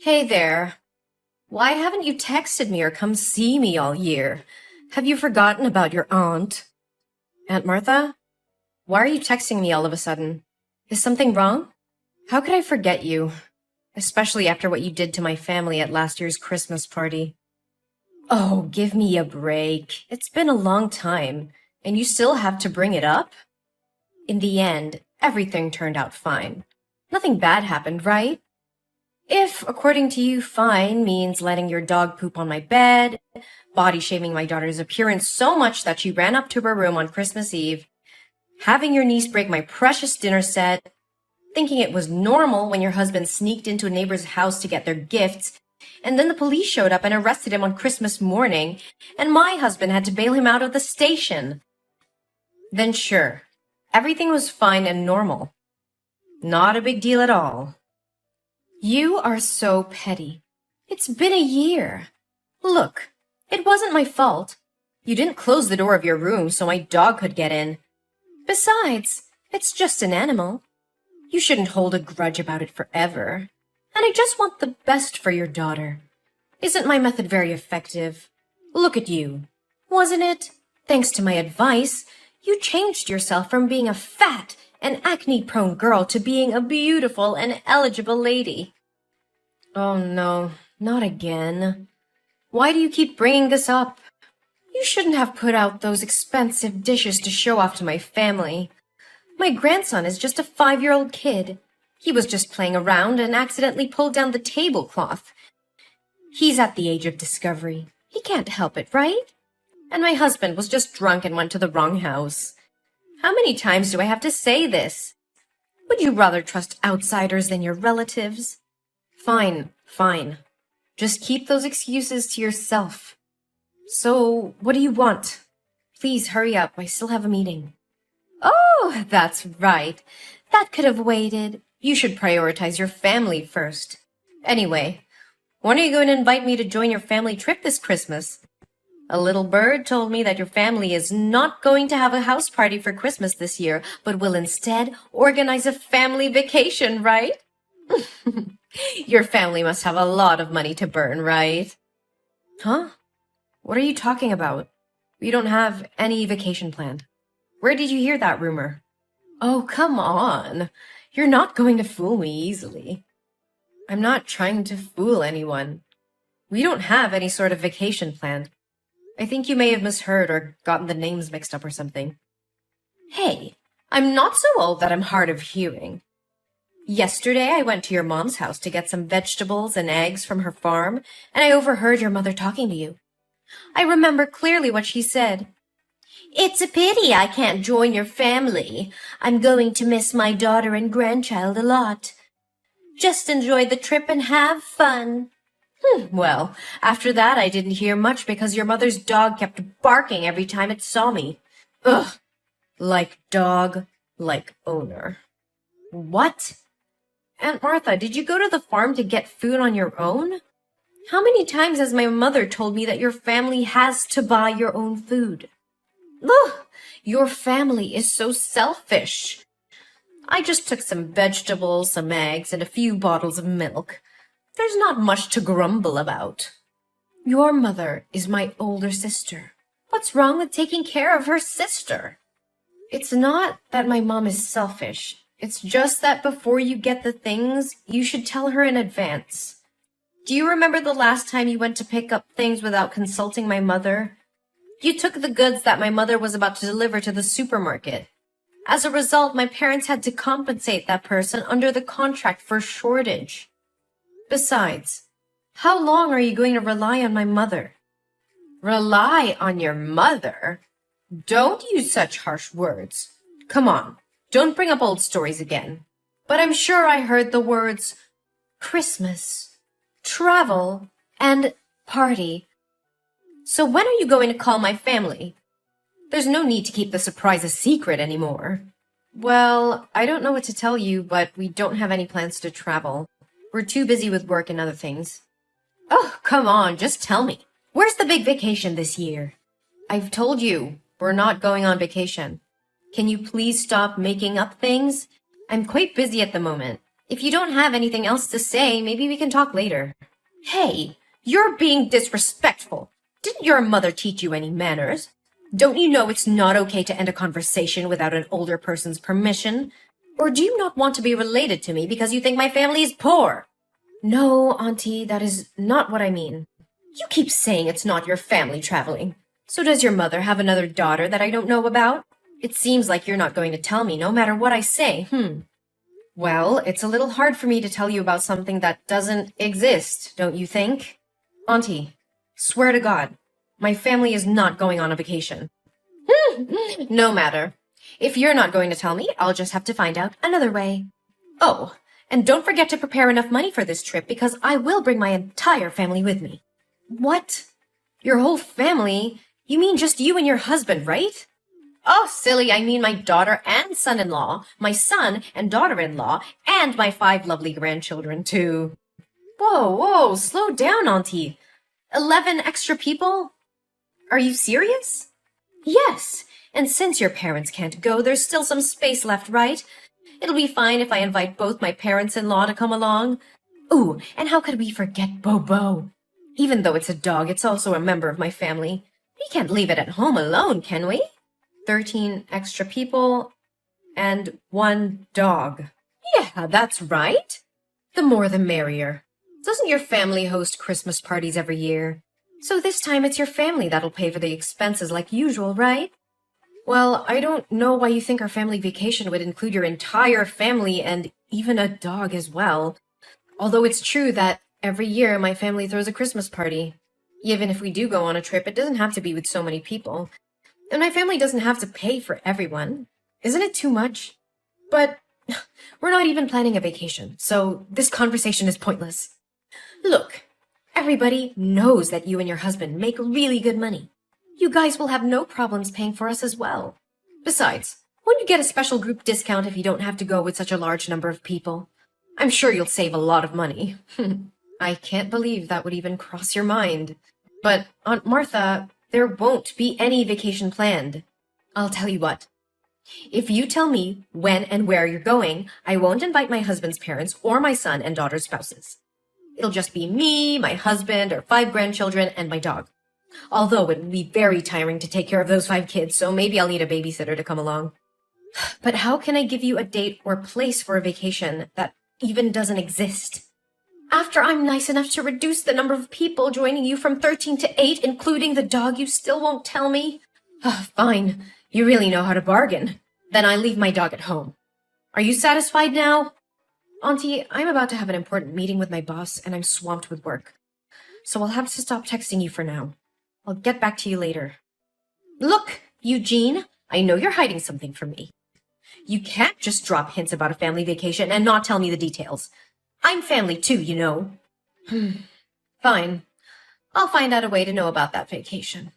Hey there. Why haven't you texted me or come see me all year? Have you forgotten about your aunt? Aunt Martha? Why are you texting me all of a sudden? Is something wrong? How could I forget you? Especially after what you did to my family at last year's Christmas party. Oh, give me a break. It's been a long time, and you still have to bring it up? In the end, everything turned out fine. Nothing bad happened, right? If, according to you, fine means letting your dog poop on my bed, body shaming my daughter's appearance so much that she ran up to her room on Christmas Eve, having your niece break my precious dinner set, thinking it was normal when your husband sneaked into a neighbor's house to get their gifts, and then the police showed up and arrested him on Christmas morning, and my husband had to bail him out of the station. Then sure, everything was fine and normal. Not a big deal at all. You are so petty. It's been a year. Look, it wasn't my fault. You didn't close the door of your room so my dog could get in. Besides, it's just an animal. You shouldn't hold a grudge about it forever. And I just want the best for your daughter. Isn't my method very effective? Look at you. Wasn't it? Thanks to my advice, you changed yourself from being a fat and acne-prone girl to being a beautiful and eligible lady. Oh no, not again. Why do you keep bringing this up? You shouldn't have put out those expensive dishes to show off to my family. My grandson is just a 5-year-old kid. He was just playing around and accidentally pulled down the tablecloth. He's at the age of discovery. He can't help it, right? And my husband was just drunk and went to the wrong house. How many times do I have to say this? Would you rather trust outsiders than your relatives? Fine, fine. Just keep those excuses to yourself. So, what do you want? Please hurry up, I still have a meeting. Oh, that's right. That could have waited. You should prioritize your family first. Anyway, when are you going to invite me to join your family trip this Christmas? A little bird told me that your family is not going to have a house party for Christmas this year, but will instead organize a family vacation, right? Your family must have a lot of money to burn, right? Huh? What are you talking about? We don't have any vacation planned. Where did you hear that rumor? Oh, come on. You're not going to fool me easily. I'm not trying to fool anyone. We don't have any sort of vacation planned. I think you may have misheard or gotten the names mixed up or something. Hey, I'm not so old that I'm hard of hearing. Yesterday I went to your mom's house to get some vegetables and eggs from her farm, and I overheard your mother talking to you. I remember clearly what she said. It's a pity I can't join your family. I'm going to miss my daughter and grandchild a lot. Just enjoy the trip and have fun. Well, after that I didn't hear much because your mother's dog kept barking every time it saw me. Ugh. Like dog, like owner. What? Aunt Martha, did you go to the farm to get food on your own? How many times has my mother told me that your family has to buy your own food? Ugh, your family is so selfish. I just took some vegetables, some eggs, and a few bottles of milk. There's not much to grumble about. Your mother is my older sister. What's wrong with taking care of her sister? It's not that my mom is selfish. It's just that before you get the things, you should tell her in advance. Do you remember the last time you went to pick up things without consulting my mother? You took the goods that my mother was about to deliver to the supermarket. As a result, my parents had to compensate that person under the contract for shortage. Besides, how long are you going to rely on my mother? Rely on your mother? Don't use such harsh words. Come on, don't bring up old stories again. But I'm sure I heard the words Christmas, travel, and party. So when are you going to call my family? There's no need to keep the surprise a secret anymore. Well, I don't know what to tell you, but we don't have any plans to travel. We're too busy with work and other things. Oh, come on, just tell me. Where's the big vacation this year? I've told you, we're not going on vacation. Can you please stop making up things? I'm quite busy at the moment. If you don't have anything else to say, maybe we can talk later. Hey, you're being disrespectful. Didn't your mother teach you any manners? Don't you know it's not okay to end a conversation without an older person's permission? Or do you not want to be related to me because you think my family is poor? No, Auntie, that is not what I mean. You keep saying it's not your family traveling. So does your mother have another daughter that I don't know about? It seems like you're not going to tell me no matter what I say, Well, it's a little hard for me to tell you about something that doesn't exist, don't you think? Auntie, swear to God, my family is not going on a vacation. No matter. If you're not going to tell me, I'll just have to find out another way. Oh, and don't forget to prepare enough money for this trip because I will bring my entire family with me. What? Your whole family? You mean just you and your husband, right? Oh, silly, I mean my daughter and son-in-law, my son and daughter-in-law, and my 5 lovely grandchildren, too. Whoa, slow down, Auntie. 11 extra people? Are you serious? Yes, and since your parents can't go, there's still some space left, right? It'll be fine if I invite both my parents-in-law to come along. Ooh, and how could we forget Bobo? Even though it's a dog, it's also a member of my family. We can't leave it at home alone, can we? 13 extra people and 1 dog. Yeah, that's right. The more the merrier. Doesn't your family host Christmas parties every year? So this time it's your family that'll pay for the expenses like usual, right? Well, I don't know why you think our family vacation would include your entire family and even a dog as well. Although it's true that every year my family throws a Christmas party. Even if we do go on a trip, it doesn't have to be with so many people. And my family doesn't have to pay for everyone. Isn't it too much? But we're not even planning a vacation, so this conversation is pointless. Look, everybody knows that you and your husband make really good money. You guys will have no problems paying for us as well. Besides, won't you get a special group discount if you don't have to go with such a large number of people? I'm sure you'll save a lot of money. I can't believe that would even cross your mind. But, Aunt Martha, there won't be any vacation planned. I'll tell you what. If you tell me when and where you're going, I won't invite my husband's parents or my son and daughter's spouses. It'll just be me, my husband, our 5 grandchildren, and my dog. Although it would be very tiring to take care of those 5 kids, so maybe I'll need a babysitter to come along. But how can I give you a date or place for a vacation that even doesn't exist? After I'm nice enough to reduce the number of people joining you from 13 to 8, including the dog, you still won't tell me? Fine. You really know how to bargain. Then I leave my dog at home. Are you satisfied now? Auntie, I'm about to have an important meeting with my boss, and I'm swamped with work. So I'll have to stop texting you for now. I'll get back to you later. Look, Eugene, I know you're hiding something from me. You can't just drop hints about a family vacation and not tell me the details. I'm family too, you know. Fine. I'll find out a way to know about that vacation.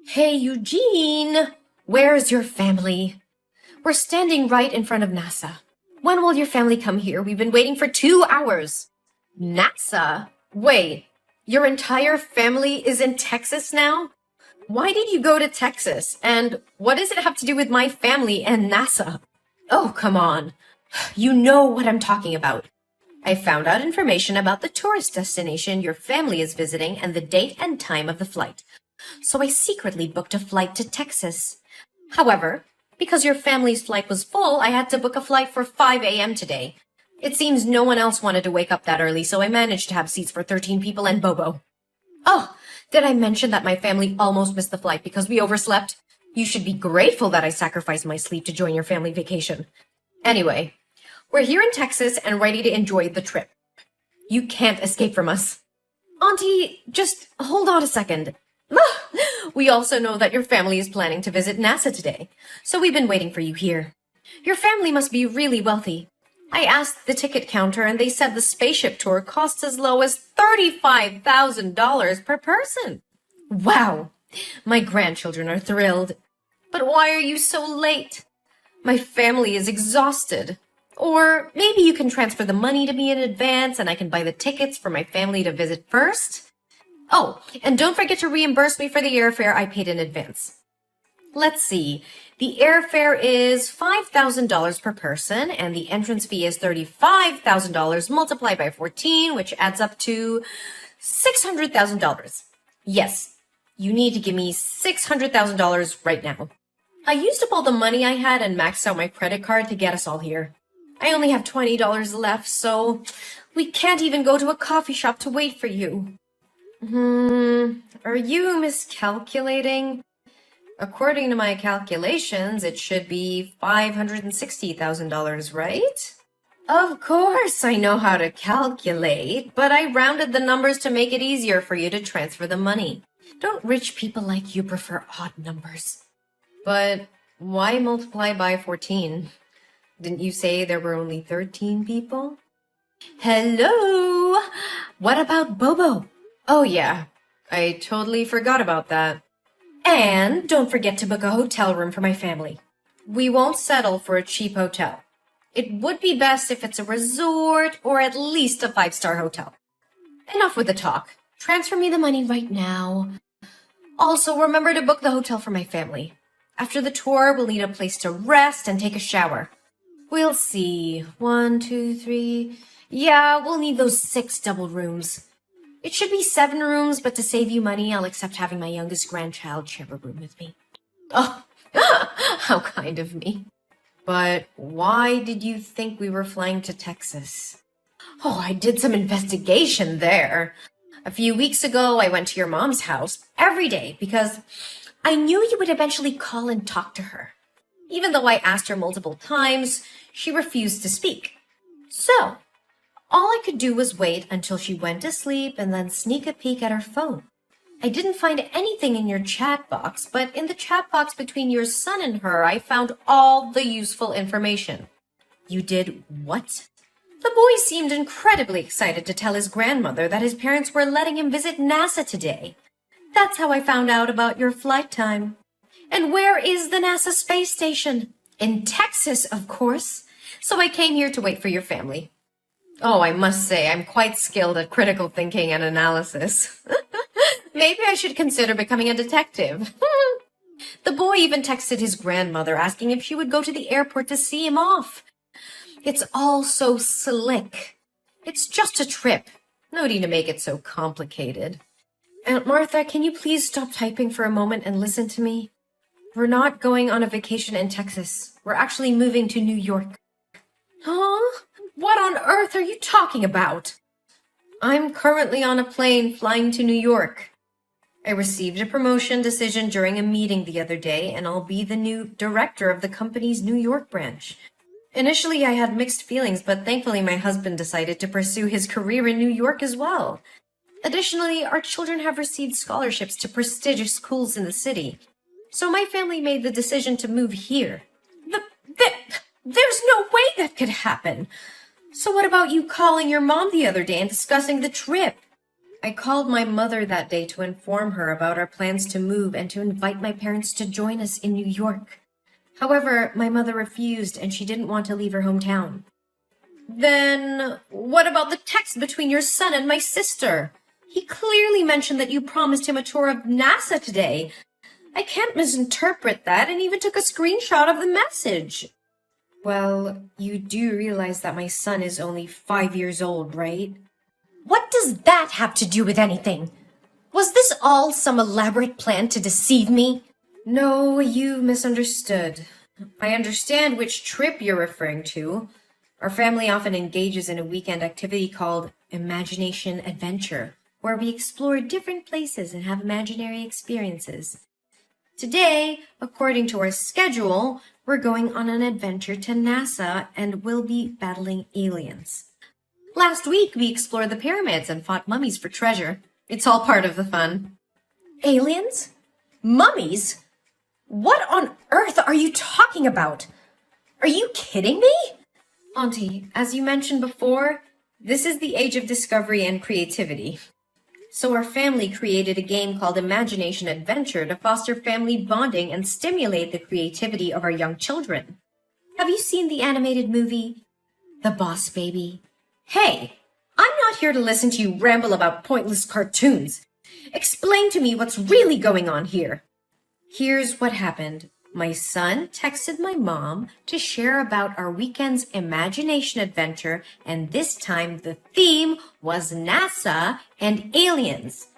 Hey, Eugene! Where's your family? We're standing right in front of NASA. When will your family come here? We've been waiting for 2 hours. NASA? Wait, your entire family is in Texas now? Why did you go to Texas? And what does it have to do with my family and NASA? Oh, come on. You know what I'm talking about. I found out information about the tourist destination your family is visiting and the date and time of the flight. So I secretly booked a flight to Texas. However, because your family's flight was full, I had to book a flight for 5 a.m. today. It seems no one else wanted to wake up that early, so I managed to have seats for 13 people and Bobo. Oh, did I mention that my family almost missed the flight because we overslept? You should be grateful that I sacrificed my sleep to join your family vacation. Anyway, we're here in Texas and ready to enjoy the trip. You can't escape from us. Auntie, just hold on a second. We also know that your family is planning to visit NASA today, so we've been waiting for you here. Your family must be really wealthy. I asked the ticket counter and they said the spaceship tour costs as low as $35,000 per person. Wow, my grandchildren are thrilled. But why are you so late? My family is exhausted. Or maybe you can transfer the money to me in advance and I can buy the tickets for my family to visit first. Oh, and don't forget to reimburse me for the airfare I paid in advance. Let's see. The airfare is $5,000 per person, and the entrance fee is $35,000 multiplied by 14, which adds up to $600,000. Yes, you need to give me $600,000 right now. I used up all the money I had and maxed out my credit card to get us all here. I only have $20 left, so we can't even go to a coffee shop to wait for you. Are you miscalculating? According to my calculations, it should be $560,000, right? Of course I know how to calculate, but I rounded the numbers to make it easier for you to transfer the money. Don't rich people like you prefer odd numbers? But why multiply by 14? Didn't you say there were only 13 people? Hello? What about Bobo? Oh yeah, I totally forgot about that. And don't forget to book a hotel room for my family. We won't settle for a cheap hotel. It would be best if it's a resort or at least a 5-star hotel. Enough with the talk. Transfer me the money right now. Also, remember to book the hotel for my family. After the tour, we'll need a place to rest and take a shower. We'll see. 1, 2, 3. Yeah, we'll need those 6 double rooms. It should be 7 rooms, but to save you money, I'll accept having my youngest grandchild share a room with me. Oh, how kind of me. But why did you think we were flying to Texas? Oh, I did some investigation there. A few weeks ago, I went to your mom's house every day because I knew you would eventually call and talk to her. Even though I asked her multiple times, she refused to speak. So, all I could do was wait until she went to sleep and then sneak a peek at her phone. I didn't find anything in your chat box, but in the chat box between your son and her, I found all the useful information. You did what? The boy seemed incredibly excited to tell his grandmother that his parents were letting him visit NASA today. That's how I found out about your flight time. And where is the NASA space station? In Texas, of course. So I came here to wait for your family. Oh, I must say, I'm quite skilled at critical thinking and analysis. Maybe I should consider becoming a detective. The boy even texted his grandmother asking if she would go to the airport to see him off. It's all so slick. It's just a trip. No need to make it so complicated. Aunt Martha, can you please stop typing for a moment and listen to me? We're not going on a vacation in Texas. We're actually moving to New York. Huh? What on earth are you talking about? I'm currently on a plane flying to New York. I received a promotion decision during a meeting the other day, and I'll be the new director of the company's New York branch. Initially, I had mixed feelings, but thankfully my husband decided to pursue his career in New York as well. Additionally, our children have received scholarships to prestigious schools in the city. So my family made the decision to move here. There's no way that could happen. So what about you calling your mom the other day and discussing the trip? I called my mother that day to inform her about our plans to move and to invite my parents to join us in New York. However, my mother refused and she didn't want to leave her hometown. Then what about the text between your son and my sister? He clearly mentioned that you promised him a tour of NASA today. I can't misinterpret that and even took a screenshot of the message. Well, you do realize that my son is only 5 years old, right? What does that have to do with anything? Was this all some elaborate plan to deceive me? No, you misunderstood. I understand which trip you're referring to. Our family often engages in a weekend activity called Imagination Adventure, where we explore different places and have imaginary experiences. Today, according to our schedule, we're going on an adventure to NASA and we'll be battling aliens. Last week, we explored the pyramids and fought mummies for treasure. It's all part of the fun. Aliens? Mummies? What on earth are you talking about? Are you kidding me? Auntie, as you mentioned before, this is the age of discovery and creativity. So our family created a game called Imagination Adventure to foster family bonding and stimulate the creativity of our young children. Have you seen the animated movie, The Boss Baby? Hey, I'm not here to listen to you ramble about pointless cartoons. Explain to me what's really going on here. Here's what happened. My son texted my mom to share about our weekend's imagination adventure, and this time the theme was NASA and aliens.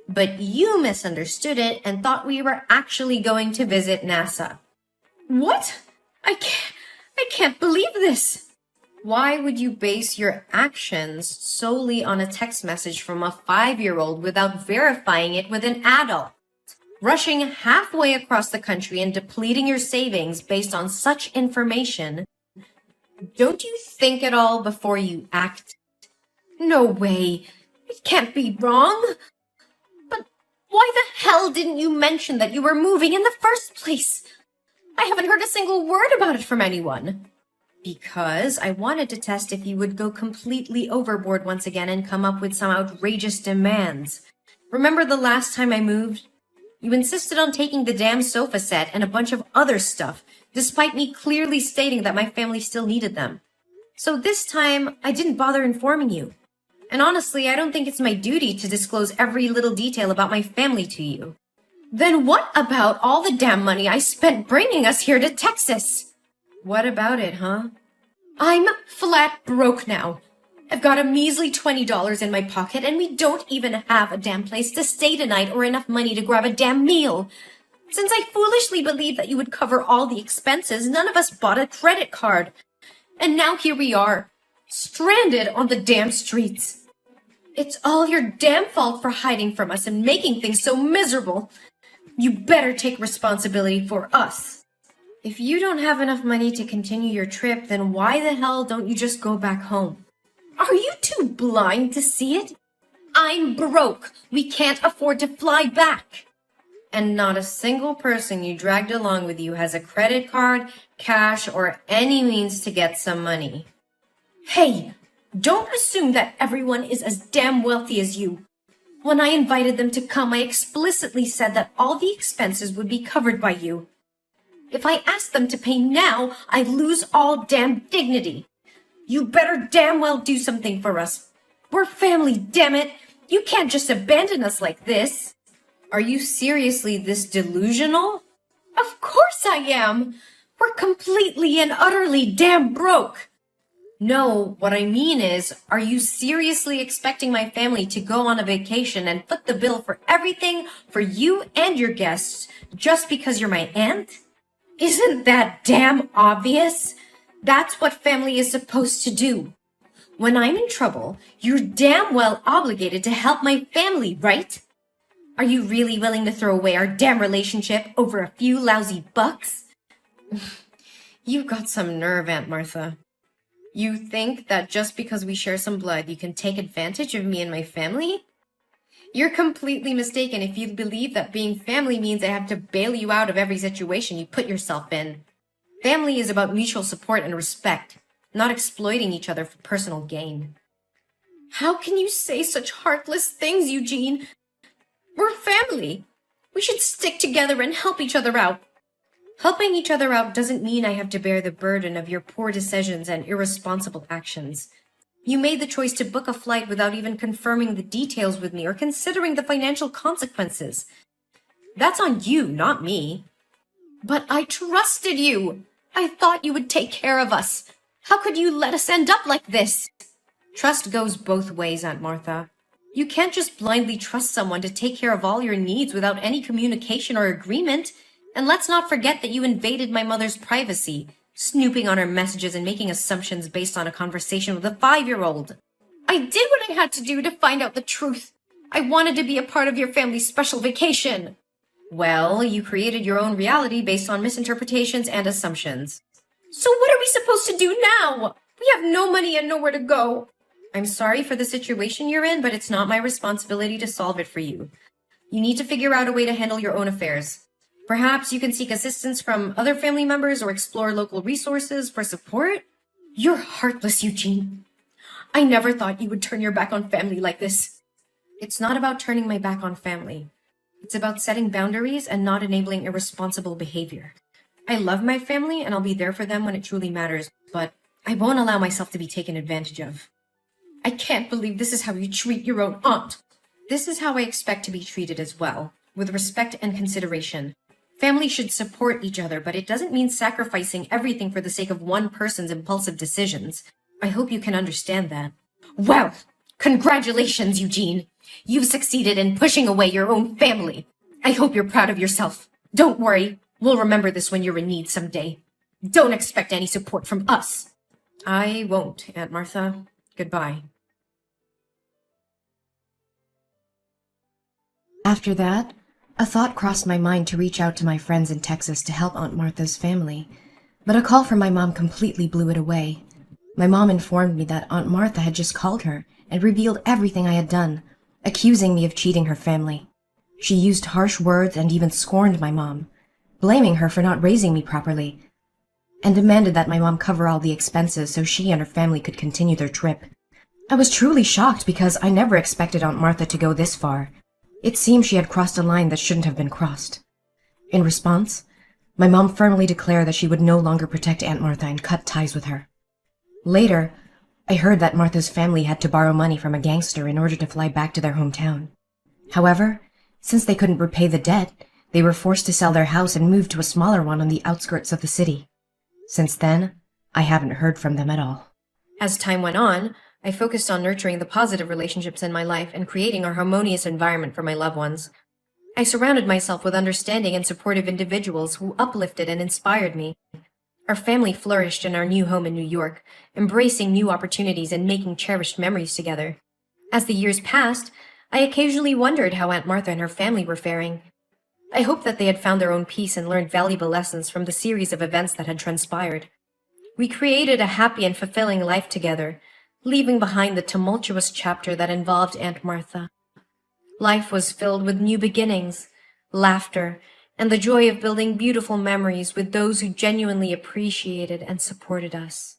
But you misunderstood it and thought we were actually going to visit NASA. What? I can't believe this. Why would you base your actions solely on a text message from a 5-year-old without verifying it with an adult? Rushing halfway across the country and depleting your savings based on such information. Don't you think at all before you act? No way. It can't be wrong. But why the hell didn't you mention that you were moving in the first place? I haven't heard a single word about it from anyone. Because I wanted to test if you would go completely overboard once again and come up with some outrageous demands. Remember the last time I moved? You insisted on taking the damn sofa set and a bunch of other stuff, despite me clearly stating that my family still needed them. So this time, I didn't bother informing you. And honestly, I don't think it's my duty to disclose every little detail about my family to you. Then what about all the damn money I spent bringing us here to Texas? What about it, huh? I'm flat broke now. I've got a measly $20 in my pocket, and we don't even have a damn place to stay tonight or enough money to grab a damn meal. Since I foolishly believed that you would cover all the expenses, none of us bought a credit card. And now here we are, stranded on the damn streets. It's all your damn fault for hiding from us and making things so miserable. You better take responsibility for us. If you don't have enough money to continue your trip, then why the hell don't you just go back home? Are you too blind to see it? I'm broke. We can't afford to fly back. And not a single person you dragged along with you has a credit card, cash, or any means to get some money. Hey, don't assume that everyone is as damn wealthy as you. When I invited them to come, I explicitly said that all the expenses would be covered by you. If I asked them to pay now, I'd lose all damn dignity. You better damn well do something for us. We're family, damn it. You can't just abandon us like this. Are you seriously this delusional? Of course I am. We're completely and utterly damn broke. No, what I mean is, are you seriously expecting my family to go on a vacation and foot the bill for everything for you and your guests just because you're my aunt? Isn't that damn obvious? That's what family is supposed to do. When I'm in trouble, you're damn well obligated to help my family, right? Are you really willing to throw away our damn relationship over a few lousy bucks? You've got some nerve, Aunt Martha. You think that just because we share some blood, you can take advantage of me and my family? You're completely mistaken if you believe that being family means I have to bail you out of every situation you put yourself in. Family is about mutual support and respect, not exploiting each other for personal gain. How can you say such heartless things, Eugene? We're family. We should stick together and help each other out. Helping each other out doesn't mean I have to bear the burden of your poor decisions and irresponsible actions. You made the choice to book a flight without even confirming the details with me or considering the financial consequences. That's on you, not me. But I trusted you. I thought you would take care of us. How could you let us end up like this? Trust goes both ways, Aunt Martha. You can't just blindly trust someone to take care of all your needs without any communication or agreement. And let's not forget that you invaded my mother's privacy, snooping on her messages and making assumptions based on a conversation with a 5-year-old. I did what I had to do to find out the truth. I wanted to be a part of your family's special vacation. Well, you created your own reality based on misinterpretations and assumptions. So what are we supposed to do now? We have no money and nowhere to go. I'm sorry for the situation you're in, but it's not my responsibility to solve it for you. You need to figure out a way to handle your own affairs. Perhaps you can seek assistance from other family members or explore local resources for support. You're heartless, Eugene. I never thought you would turn your back on family like this. It's not about turning my back on family. It's about setting boundaries and not enabling irresponsible behavior. I love my family and I'll be there for them when it truly matters, but I won't allow myself to be taken advantage of. I can't believe this is how you treat your own aunt. This is how I expect to be treated as well, with respect and consideration. Family should support each other, but it doesn't mean sacrificing everything for the sake of one person's impulsive decisions. I hope you can understand that. Well, congratulations, Eugene. You've succeeded in pushing away your own family. I hope you're proud of yourself. Don't worry. We'll remember this when you're in need someday. Don't expect any support from us. I won't, Aunt Martha. Goodbye. After that, a thought crossed my mind to reach out to my friends in Texas to help Aunt Martha's family, but a call from my mom completely blew it away. My mom informed me that Aunt Martha had just called her and revealed everything I had done, accusing me of cheating her family. She used harsh words and even scorned my mom, blaming her for not raising me properly, and demanded that my mom cover all the expenses so she and her family could continue their trip. I was truly shocked because I never expected Aunt Martha to go this far. It seemed she had crossed a line that shouldn't have been crossed. In response, my mom firmly declared that she would no longer protect Aunt Martha and cut ties with her. Later, I heard that Martha's family had to borrow money from a gangster in order to fly back to their hometown. However, since they couldn't repay the debt, they were forced to sell their house and move to a smaller one on the outskirts of the city. Since then, I haven't heard from them at all. As time went on, I focused on nurturing the positive relationships in my life and creating a harmonious environment for my loved ones. I surrounded myself with understanding and supportive individuals who uplifted and inspired me. Our family flourished in our new home in New York, embracing new opportunities and making cherished memories together. As the years passed, I occasionally wondered how Aunt Martha and her family were faring. I hoped that they had found their own peace and learned valuable lessons from the series of events that had transpired. We created a happy and fulfilling life together, leaving behind the tumultuous chapter that involved Aunt Martha. Life was filled with new beginnings, laughter, and the joy of building beautiful memories with those who genuinely appreciated and supported us.